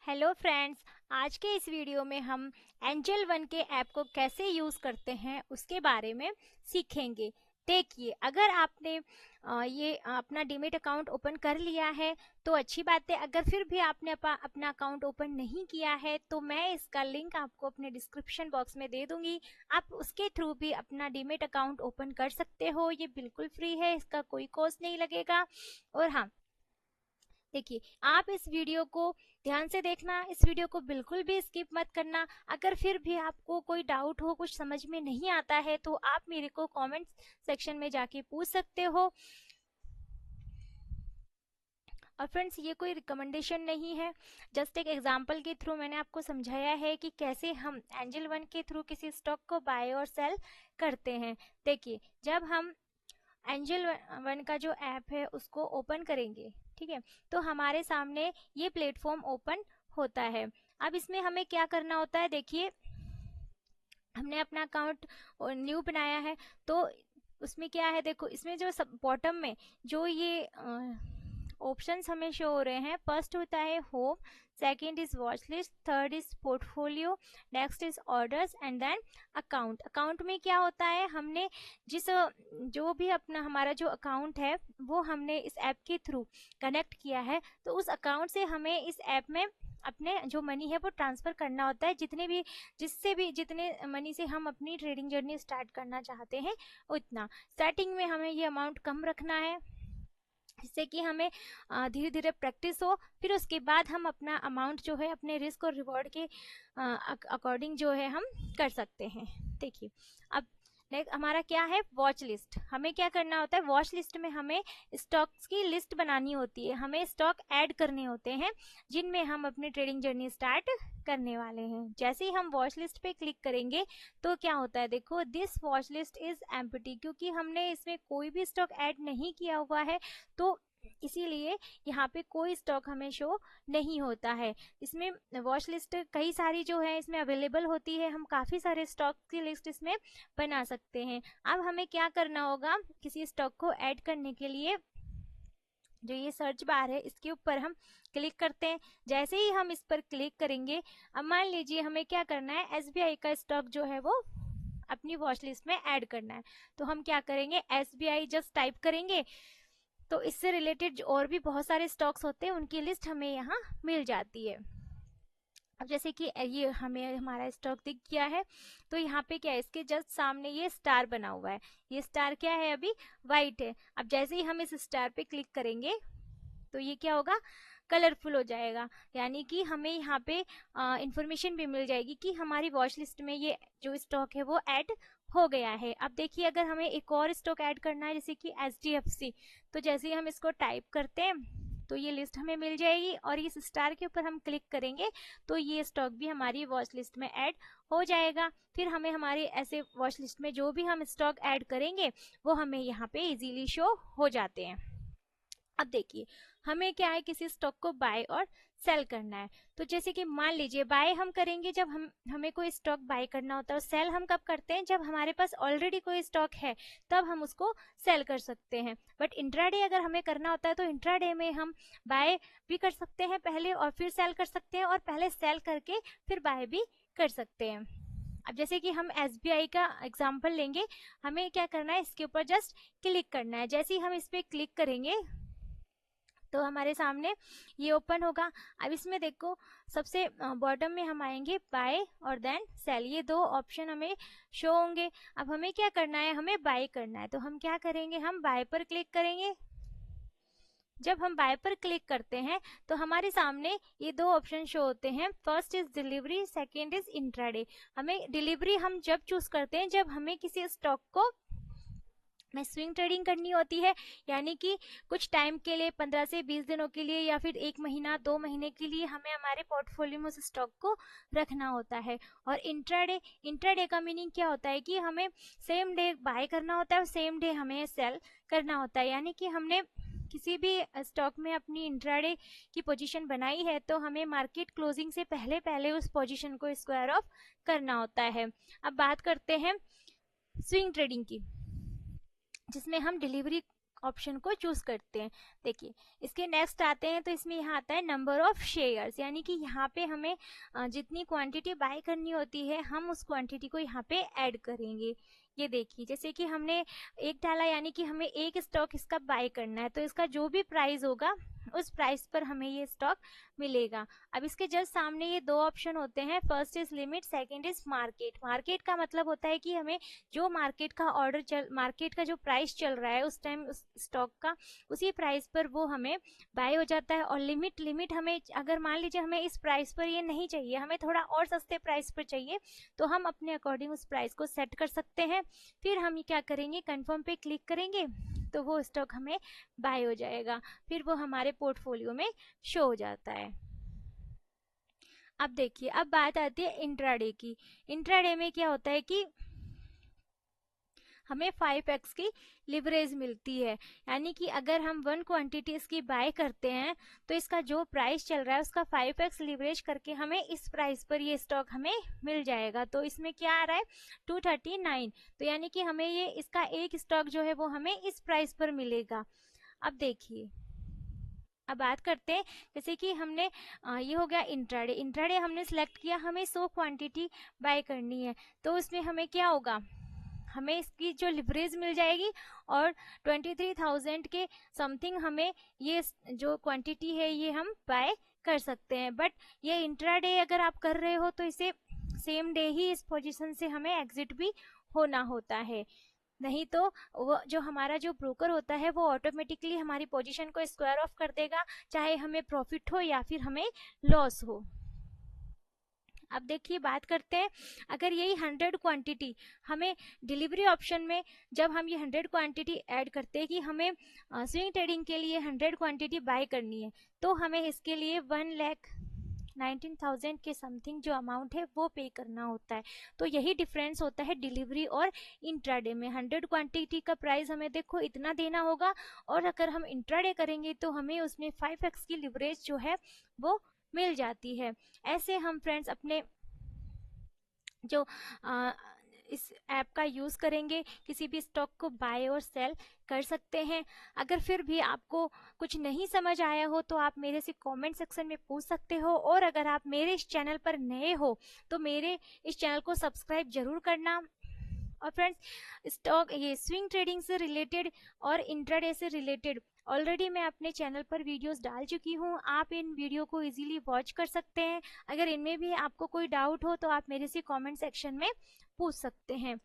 Hello friends. आज के इस वीडियो में हम एंजल वन के ऐप को कैसे यूज़ करते हैं उसके बारे में सीखेंगे। देखिए, अगर आपने ये अपना डीमैट अकाउंट ओपन कर लिया है तो अच्छी बात है। अगर फिर भी आपने अपना अकाउंट ओपन नहीं किया है तो मैं इसका लिंक आपको अपने डिस्क्रिप्शन बॉक्स में दे दूंगी। आप उसके थ्रू भी अपना डीमैट अकाउंट ओपन कर सकते हो। ये बिल्कुल फ्री है, इसका कोई कॉस्ट नहीं लगेगा। और हाँ, देखिए, आप इस वीडियो को ध्यान से देखना, इस वीडियो को बिल्कुल भी स्किप मत करना। अगर फिर भी आपको कोई डाउट हो, कुछ समझ में नहीं आता है तो आप मेरे को कमेंट सेक्शन में जाके पूछ सकते हो। और फ्रेंड्स, ये कोई रिकमेंडेशन नहीं है, जस्ट एक एग्जांपल के थ्रू मैंने आपको समझाया है कि कैसे हम एंजल वन के थ्रू किसी स्टॉक को बाय और सेल करते हैं। देखिए, जब हम एंजल वन का जो ऐप है उसको ओपन करेंगे, ठीक है, तो हमारे सामने ये प्लेटफॉर्म ओपन होता है। अब इसमें हमें क्या करना होता है, देखिए, हमने अपना अकाउंट न्यू बनाया है तो उसमें क्या है, देखो इसमें जो सब बॉटम में जो ये ऑप्शंस हमें शो हो रहे हैं, फर्स्ट होता है home, second is watch list, third is portfolio, next is orders and then account. Account में क्या होता है, हमने जिस जो भी अपना हमारा जो अकाउंट है वो हमने इस ऐप के थ्रू कनेक्ट किया है, तो उस अकाउंट से हमें इस ऐप में अपने जो मनी है वो ट्रांसफ़र करना होता है। जितने मनी से हम अपनी ट्रेडिंग जर्नी स्टार्ट करना चाहते हैं उतना। स्टार्टिंग में हमें ये अमाउंट कम रखना है जिससे कि हमें धीरे धीरे प्रैक्टिस हो। फिर उसके बाद हम अपना अमाउंट जो है अपने रिस्क और रिवॉर्ड के अकॉर्डिंग जो है हम कर सकते हैं। देखिए, अब नेक्स्ट हमारा क्या है, वॉच लिस्ट। हमें क्या करना होता है, वॉच लिस्ट में हमें स्टॉक्स की लिस्ट बनानी होती है, हमें स्टॉक ऐड करने होते हैं जिनमें हम अपनी ट्रेडिंग जर्नी स्टार्ट करने वाले हैं। जैसे ही हम वॉच लिस्ट पे क्लिक करेंगे तो क्या होता है, देखो, this watch list is empty, क्योंकि हमने इसमें कोई भी स्टॉक ऐड नहीं किया हुआ है तो इसीलिए यहाँ पे कोई स्टॉक हमें शो नहीं होता है। इसमें वॉच लिस्ट कई सारी जो है इसमें अवेलेबल होती है, हम काफ़ी सारे स्टॉक की लिस्ट इसमें बना सकते हैं। अब हमें क्या करना होगा, किसी स्टॉक को ऐड करने के लिए जो ये सर्च बार है इसके ऊपर हम क्लिक करते हैं। जैसे ही हम इस पर क्लिक करेंगे, अब मान लीजिए हमें क्या करना है, एसबीआई का स्टॉक जो है वो अपनी वॉच लिस्ट में ऐड करना है, तो हम क्या करेंगे, एसबीआई जस्ट टाइप करेंगे तो इससे रिलेटेड और भी बहुत सारे स्टॉक्स होते हैं उनकी लिस्ट हमें यहाँ मिल जाती है। अब जैसे कि ये हमें हमारा स्टॉक दिख गया है तो यहाँ पे क्या है, इसके जस्ट सामने ये स्टार बना हुआ है, ये स्टार क्या है, अभी वाइट है। अब जैसे ही हम इस स्टार पे क्लिक करेंगे तो ये क्या होगा, कलरफुल हो जाएगा, यानी कि हमें यहाँ पे इंफॉर्मेशन भी मिल जाएगी कि हमारी वॉच लिस्ट में ये जो स्टॉक है वो ऐड हो गया है। अब देखिए, अगर हमें एक और स्टॉक ऐड करना है जैसे कि एचडीएफसी, तो जैसे ही हम इसको टाइप करते हैं तो ये लिस्ट हमें मिल जाएगी और इस स्टार के ऊपर हम क्लिक करेंगे तो ये स्टॉक भी हमारी वॉच लिस्ट में ऐड हो जाएगा। फिर हमें हमारी ऐसे वॉच लिस्ट में जो भी हम स्टॉक ऐड करेंगे वो हमें यहाँ पे इजीली शो हो जाते हैं। अब देखिए, हमें क्या है, किसी स्टॉक को बाय और सेल करना है। तो जैसे कि मान लीजिए, बाय हम करेंगे जब हमें कोई स्टॉक बाय करना होता है, और सेल हम कब करते हैं, जब हमारे पास ऑलरेडी कोई स्टॉक है तब हम उसको सेल कर सकते हैं। बट इंट्राडे अगर हमें करना होता है तो इंट्राडे में हम बाय भी कर सकते हैं पहले और फिर सेल कर सकते हैं, और पहले सेल करके फिर बाय भी कर सकते हैं। अब जैसे कि हम एसबीआई का एग्जांपल लेंगे, हमें क्या करना है, इसके ऊपर जस्ट क्लिक करना है। जैसे ही हम इस पर क्लिक करेंगे तो हमारे सामने ये ओपन होगा। अब इसमें देखो, सबसे बॉटम में हम आएंगे बाय और देन सेल, ये दो ऑप्शन हमें शो होंगे। अब हमें क्या करना है, हमें बाय करना है, तो हम क्या करेंगे, हम बाय पर क्लिक करेंगे। जब हम बाय पर क्लिक करते हैं तो हमारे सामने ये दो ऑप्शन शो होते हैं, first is delivery, second is intraday. हमें डिलीवरी हम जब चूज करते हैं जब हमें किसी स्टॉक को में स्विंग ट्रेडिंग करनी होती है, यानी कि कुछ टाइम के लिए 15 से 20 दिनों के लिए या फिर 1 महीना 2 महीने के लिए हमें हमारे पोर्टफोलियो में उस स्टॉक को रखना होता है। और इंट्राडे का मीनिंग क्या होता है कि हमें सेम डे बाय करना होता है और सेम डे हमें सेल करना होता है, यानी कि हमने किसी भी स्टॉक में अपनी इंट्राडे की पोजीशन बनाई है तो हमें मार्केट क्लोजिंग से पहले पहले उस पोजीशन को स्क्वायर ऑफ करना होता है। अब बात करते हैं स्विंग ट्रेडिंग की, जिसमें हम डिलीवरी ऑप्शन को चूज करते हैं। देखिए इसके नेक्स्ट आते हैं तो इसमें यहाँ आता है नंबर ऑफ शेयर्स, यानी कि यहाँ पे हमें जितनी क्वांटिटी बाय करनी होती है हम उस क्वांटिटी को यहाँ पे ऐड करेंगे। ये देखिए जैसे कि हमने एक डाला, यानी कि हमें एक स्टॉक इसका बाय करना है, तो इसका जो भी प्राइस होगा उस प्राइस पर हमें ये स्टॉक मिलेगा। अब इसके जस्ट सामने ये दो ऑप्शन होते हैं, first is limit, second is market. Market का मतलब होता है कि हमें जो मार्केट का मार्केट का जो प्राइस चल रहा है उस टाइम उस स्टॉक का उसी प्राइस पर वो हमें बाय हो जाता है। और लिमिट हमें अगर मान लीजिए हमें इस प्राइस पर ये नहीं चाहिए, हमें थोड़ा और सस्ते प्राइस पर चाहिए, तो हम अपने अकॉर्डिंग उस प्राइस को सेट कर सकते हैं। फिर हम ये क्या करेंगे, कंफर्म पे क्लिक करेंगे तो वो स्टॉक हमें बाय हो जाएगा, फिर वो हमारे पोर्टफोलियो में शो हो जाता है। अब देखिए अब बात आती है इंट्राडे की। इंट्राडे में क्या होता है कि हमें 5x की लिवरेज मिलती है, यानी कि अगर हम 1 क्वांटिटी इसकी बाय करते हैं तो इसका जो प्राइस चल रहा है उसका 5x लिवरेज करके हमें इस प्राइस पर ये स्टॉक हमें मिल जाएगा। तो इसमें क्या आ रहा है 239, तो यानी कि हमें ये इसका एक स्टॉक जो है वो हमें इस प्राइस पर मिलेगा। अब देखिए अब बात करते हैं जैसे कि हमने ये हो गया इंट्राडे। इंट्राडे हमने सिलेक्ट किया, हमें 100 क्वांटिटी बाय करनी है, तो उसमें हमें क्या होगा, हमें इसकी जो लिवरेज मिल जाएगी और 23,000 के समथिंग हमें ये जो क्वांटिटी है ये हम बाय कर सकते हैं। बट ये इंट्राडे अगर आप कर रहे हो तो इसे सेम डे ही इस पोजीशन से हमें एग्जिट भी होना होता है, नहीं तो वो जो हमारा जो ब्रोकर होता है वो ऑटोमेटिकली हमारी पोजीशन को स्क्वायर ऑफ कर देगा, चाहे हमें प्रॉफिट हो या फिर हमें लॉस हो। अब देखिए बात करते हैं अगर यही 100 क्वांटिटी हमें डिलीवरी ऑप्शन में जब हम ये 100 क्वांटिटी ऐड करते हैं कि हमें स्विंग ट्रेडिंग के लिए 100 क्वांटिटी बाय करनी है, तो हमें इसके लिए 1,19,000 के समथिंग जो अमाउंट है वो पे करना होता है। तो यही डिफरेंस होता है डिलीवरी और इंट्राडे में। 100 क्वांटिटी का प्राइस हमें देखो इतना देना होगा, और अगर हम इंट्राडे करेंगे तो हमें उसमें 5x की लिवरेज जो है वो मिल जाती है। ऐसे हम फ्रेंड्स अपने जो इस ऐप का यूज़ करेंगे किसी भी स्टॉक को बाय और सेल कर सकते हैं। अगर फिर भी आपको कुछ नहीं समझ आया हो तो आप मेरे से कमेंट सेक्शन में पूछ सकते हो, और अगर आप मेरे इस चैनल पर नए हो तो मेरे इस चैनल को सब्सक्राइब जरूर करना। और फ्रेंड्स स्टॉक ये स्विंग ट्रेडिंग से रिलेटेड और इंट्राडे से रिलेटेड ऑलरेडी मैं अपने चैनल पर वीडियोस डाल चुकी हूँ, आप इन वीडियो को इजीली वॉच कर सकते हैं। अगर इनमें भी आपको कोई डाउट हो तो आप मेरे से कमेंट सेक्शन में पूछ सकते हैं।